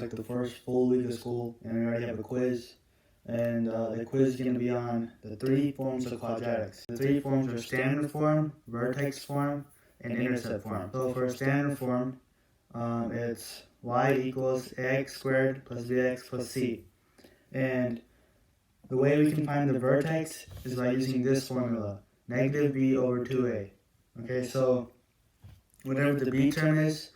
like the first full week of school, and we already have a quiz. And the quiz is going to be on the three forms of quadratics. The three forms are standard form, vertex form, and intercept form. So for standard form, it's y equals ax squared plus bx plus c. And the way we can find the vertex is by using this formula, negative b over 2a. Okay, so whatever the b term is,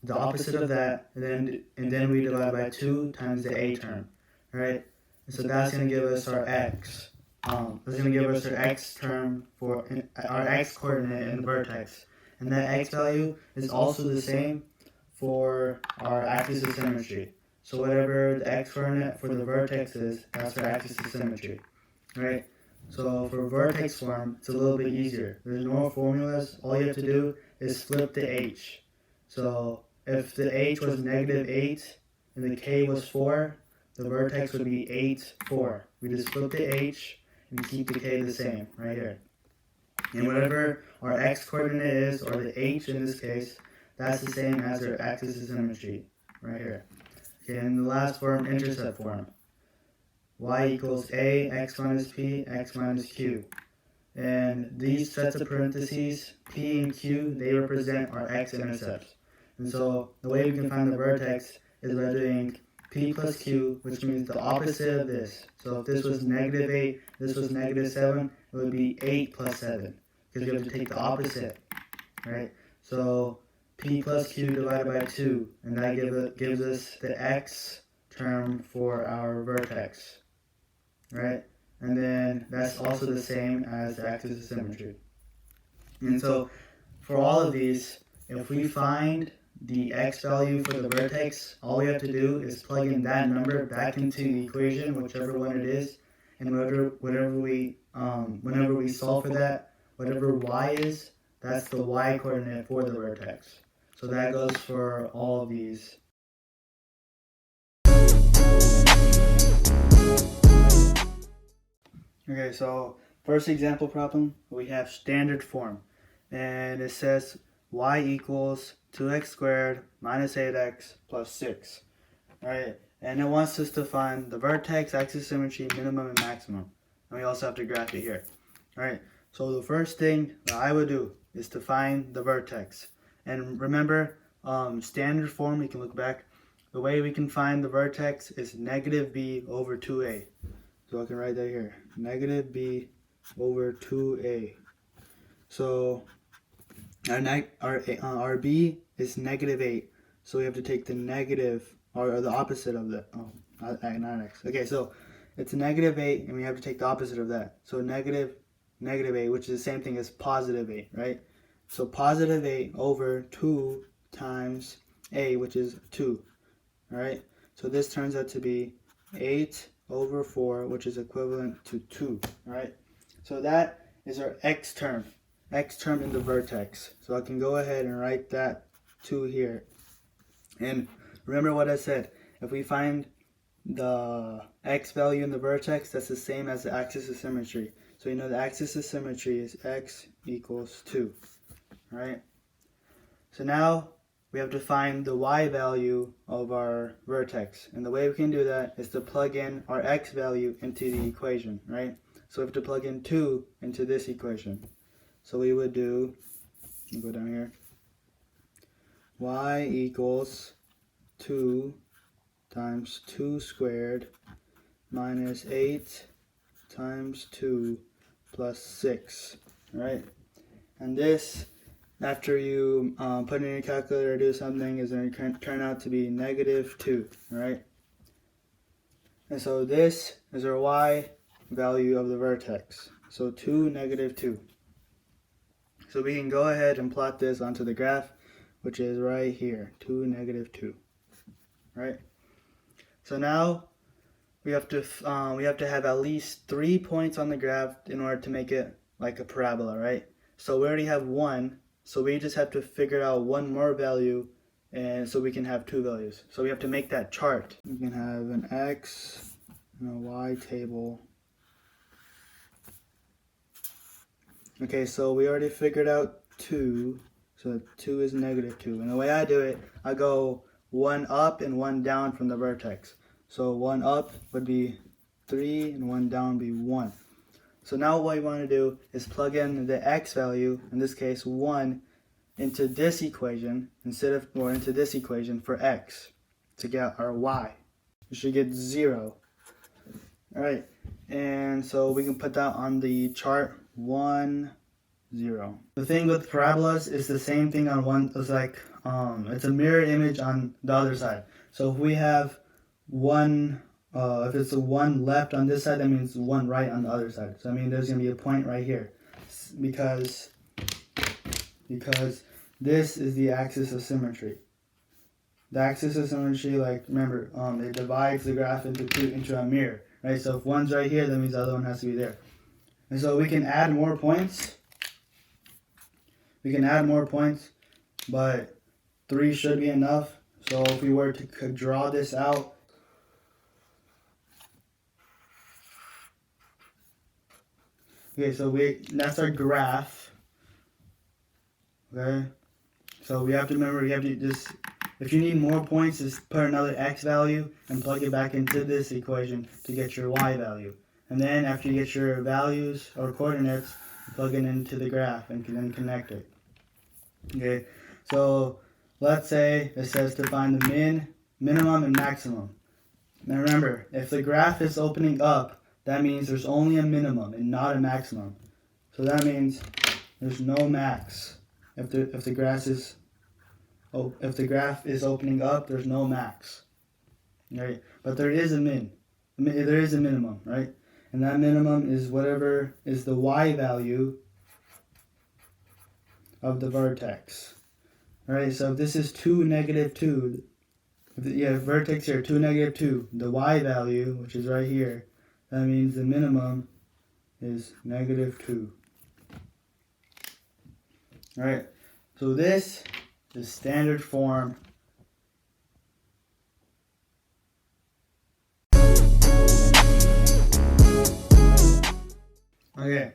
the opposite of that, and then we divide by 2 times the a term, right? And so that's going to give us our x. That's going to give us our x term for our x coordinate in the vertex. And that x value is also the same for our axis of symmetry. So whatever the x coordinate for the vertex is, that's our axis of symmetry, right? So for vertex form, it's a little bit easier. There's no formulas. All you have to do is flip the h. So if the h was negative 8 and the k was 4, the vertex would be 8, 4. We just flip the h and keep the k the same right here. And whatever our x coordinate is, or the h in this case, that's the same as our axis of symmetry right here. Okay, and the last form, intercept form. Y equals a, x minus p, x minus q. And these sets of parentheses, p and q, they represent our x-intercepts. And so the way we can find the vertex is by doing p plus q, which means the opposite of this. So if this was negative 8, this was negative 7, it would be 8 plus 7, because we have to take the opposite, right? So p plus q divided by 2, and that gives us the x term for our vertex, right? And then that's also the same as the axis of symmetry. And so for all of these, if we find the x value for the vertex, all we have to do is plug in that number back into the equation, whichever one it is, and whenever we solve for that, whatever y is, that's the y coordinate for the vertex. So that goes for all of these. Okay, so first example problem, we have standard form, and it says y equals 2x squared minus 8x plus 6, right? And it wants us to find the vertex, axis of symmetry, minimum and maximum. And we also have to graph it here, right? So the first thing that I would do is to find the vertex. And remember, standard form, we can look back, the way we can find the vertex is negative b over 2a. So I can write that here, negative b over 2a. So our b is negative 8. So we have to take the negative, or the opposite of that. Oh, not x. Okay, so it's negative 8, and we have to take the opposite of that. So negative 8, which is the same thing as positive 8, right? So positive 8 over 2 times a, which is 2, right? So this turns out to be 8 over 4, which is equivalent to 2, right? So that is our x term in the vertex. So I can go ahead and write that 2 here. And remember what I said, if we find the x value in the vertex, that's the same as the axis of symmetry. So you know the axis of symmetry is x equals 2, right? So now we have to find the y value of our vertex. And the way we can do that is to plug in our x value into the equation, right? So we have to plug in 2 into this equation. So we would do, go down here, y equals 2 times 2 squared minus 8 times 2 plus 6, right? And this, after you put it in your calculator or do something, is going to turn out to be negative 2, right? And so this is our y value of the vertex. So 2, negative 2. So we can go ahead and plot this onto the graph, which is right here, 2, negative 2, right? So now we have to have at least 3 points on the graph in order to make it like a parabola, right? So we already have 1, so we just have to figure out one more value, and so we can have 2 values. So we have to make that chart. We can have an x and a y table. Okay, so we already figured out 2, so 2 is negative 2. And the way I do it, I go one up and one down from the vertex. So one up would be 3 and one down would be 1. So now what we want to do is plug in the x value, in this case 1, into this equation into this equation for x to get our y. We should get 0. Alright, and so we can put that on the chart 1, 0. The thing with parabolas is the same thing on one. It's like it's a mirror image on the other side. So if we have one, if it's a 1 left on this side, that means 1 right on the other side. So I mean there's gonna be a point right here because this is the axis of symmetry. The axis of symmetry, like remember, it divides the graph into a mirror, right? So if one's right here, that means the other one has to be there. And so we can add more points. But 3 should be enough. So if we were to draw this out, okay, so that's our graph. Okay, so we have to remember, if you need more points, just put another x value and plug it back into this equation to get your y value. And then after you get your values or coordinates, plug it into the graph and then connect it. Okay, so let's say it says to find the minimum and maximum. Now remember, if the graph is opening up, that means there's only a minimum and not a maximum. So that means there's no max. If the graph is opening up, there's no max. Right? But there is a there is a minimum, right? And that minimum is whatever is the y value of the vertex. Alright, so if this is 2, -2, vertex here, 2, -2, the y value, which is right here, that means the minimum is -2. Alright, so this is standard form. Okay,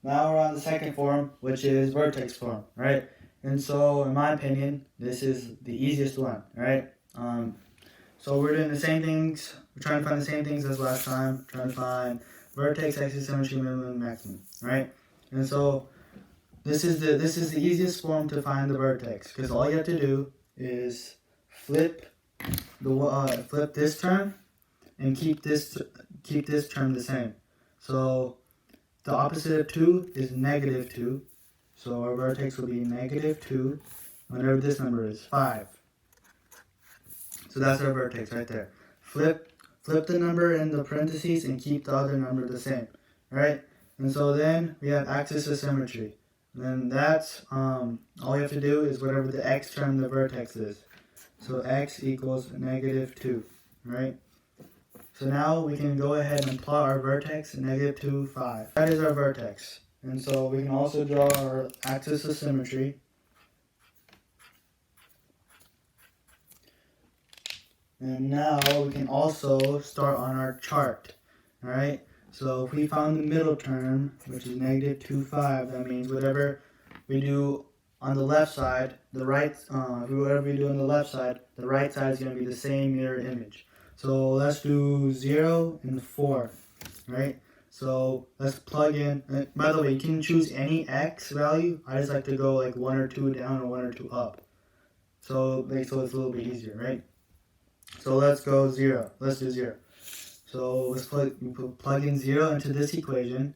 now we're on the second form, which is vertex form, right? And so, in my opinion, this is the easiest one, right? So we're doing the same things. We're trying to find the same things as last time. Trying to find vertex, axis, symmetry, minimum, and maximum, right? And so this is the easiest form to find the vertex, because all you have to do is flip this term and keep this term the same. So the opposite of 2 is -2. So our vertex will be -2, whatever this number is, 5. So that's our vertex right there. Flip the number in the parentheses and keep the other number the same, right? And so then we have axis of symmetry. And then that's, all you have to do is whatever the x term in the vertex is. So x equals -2, right? So now we can go ahead and plot our vertex, -2, 5. That is our vertex. And so we can also draw our axis of symmetry. And now we can also start on our chart. Alright? So if we found the middle term, which is -2, 5, that means whatever we do on the left side, whatever we do on the left side, the right side is going to be the same mirror image. So let's do 0 and 4, right? So let's plug in, by the way, you can choose any x value. I just like to go like 1 or 2 down or 1 or 2 up. So it's a little bit easier, right? So let's go 0. Let's do 0. So let's plug in 0 into this equation,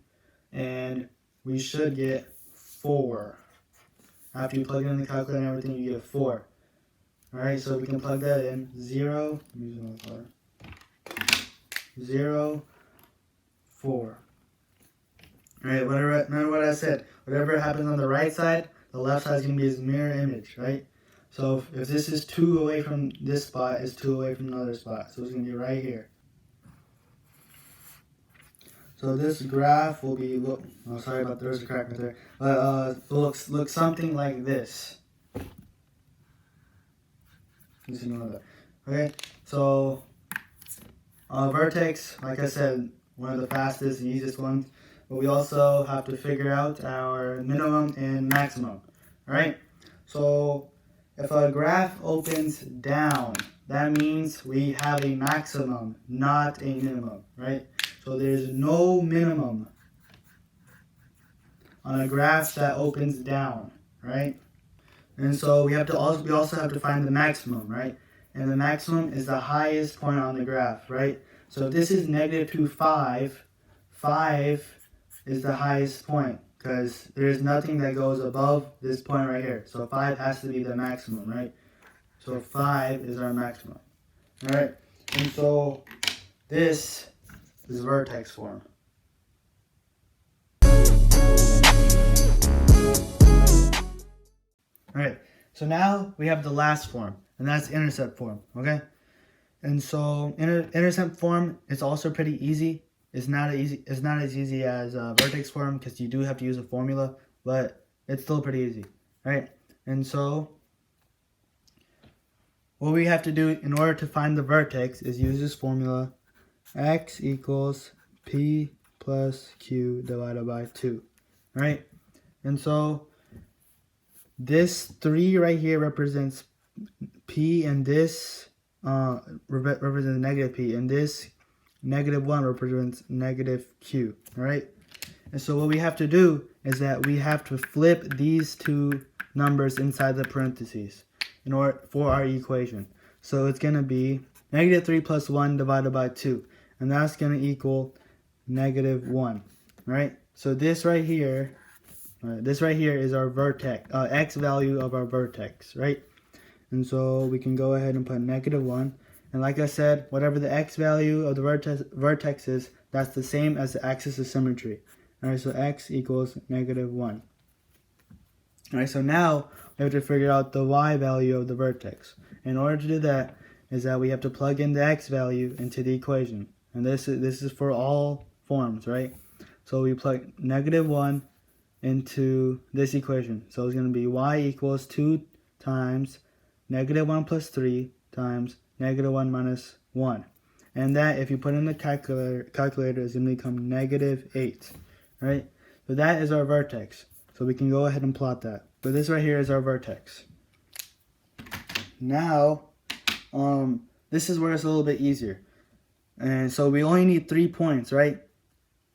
and we should get 4. After you plug it in the calculator and everything, you get 4. Alright, so we can plug that in. 0, 0, 4. Alright, remember what I said. Whatever happens on the right side, the left side is going to be his mirror image, right? So if this is 2 away from this spot, it's 2 away from another spot. So it's going to be right here. So this graph will be, sorry about there's a crack right there. But look something like this. Okay, so vertex, like I said, one of the fastest and easiest ones. But we also have to figure out our minimum and maximum. Alright, so if a graph opens down, that means we have a maximum, not a minimum, right? So there's no minimum on a graph that opens down, right? And so we also have to find the maximum, right? And the maximum is the highest point on the graph, right? So if this is negative 2, 5, 5 is the highest point because there's nothing that goes above this point right here. So 5 has to be the maximum, right? So 5 is our maximum, all right? And so this is vertex form. Alright, so now we have the last form, and that's intercept form, okay? And so intercept form is also pretty easy. It's not as easy as vertex form because you do have to use a formula, but it's still pretty easy, right? And so what we have to do in order to find the vertex is use this formula, x equals p plus q divided by 2, right? And so this 3 right here represents p, and this represents negative p, and this negative 1 represents negative q, alright? And so what we have to do is that we have to flip these two numbers inside the parentheses in order for our equation. So it's going to be negative 3 plus 1 divided by 2, and that's going to equal negative 1, right? So this right here is our vertex, x value of our vertex, right? And so we can go ahead and put negative 1. And like I said, whatever the x value of the vertex is, that's the same as the axis of symmetry. Alright, so x equals negative 1. Alright, so now we have to figure out the y value of the vertex. In order to do that, is that we have to plug in the x value into the equation. And this is for all forms, right? So we plug negative 1 into this equation. So it's going to be y equals 2 times negative 1 plus 3 times negative 1 minus 1. And that, if you put in the calculator, is going to become negative 8. Right? So that is our vertex. So we can go ahead and plot that. So this right here is our vertex. Now, this is where it's a little bit easier. And so we only need 3 points, right?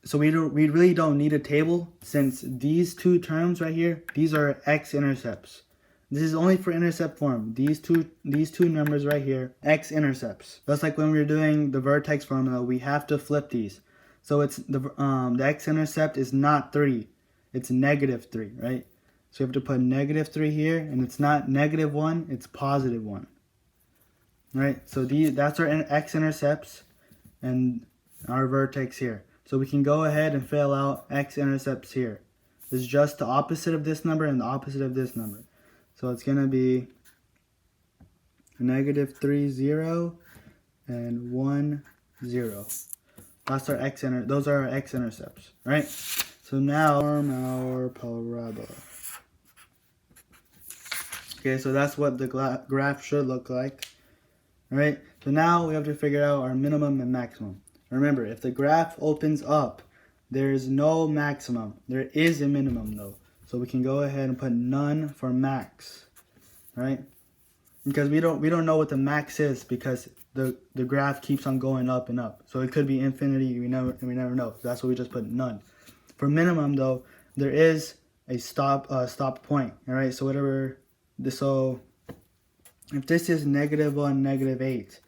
So we really don't need a table, since these two terms right here, these are x-intercepts. This is only for intercept form. These two numbers right here, x-intercepts. Just like when we were doing the vertex formula, we have to flip these. So it's the x-intercept is not 3, it's negative 3, right? So you have to put negative 3 here, and it's not negative 1, it's positive 1. Right? So that's our x-intercepts and our vertex here. So we can go ahead and fill out x-intercepts here. It's just the opposite of this number and the opposite of this number. So it's going to be negative 3, 0, and 1, 0. That's our those are our x-intercepts, right? So now form our parabola. Okay, so that's what the graph should look like. All right, so now we have to figure out our minimum and maximum. Remember, if the graph opens up, there is no maximum. There is a minimum though. So we can go ahead and put none for max, right? Because we don't know what the max is, because the graph keeps on going up and up. So it could be infinity, we never know. So that's why we just put none. For minimum though, there is a stop point. All right, so so if this is negative 1, negative 8,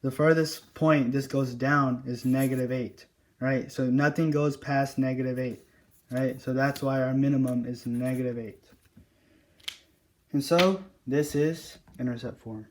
the furthest point this goes down is negative 8, right? So nothing goes past negative 8, right? So that's why our minimum is negative 8. And so this is intercept form.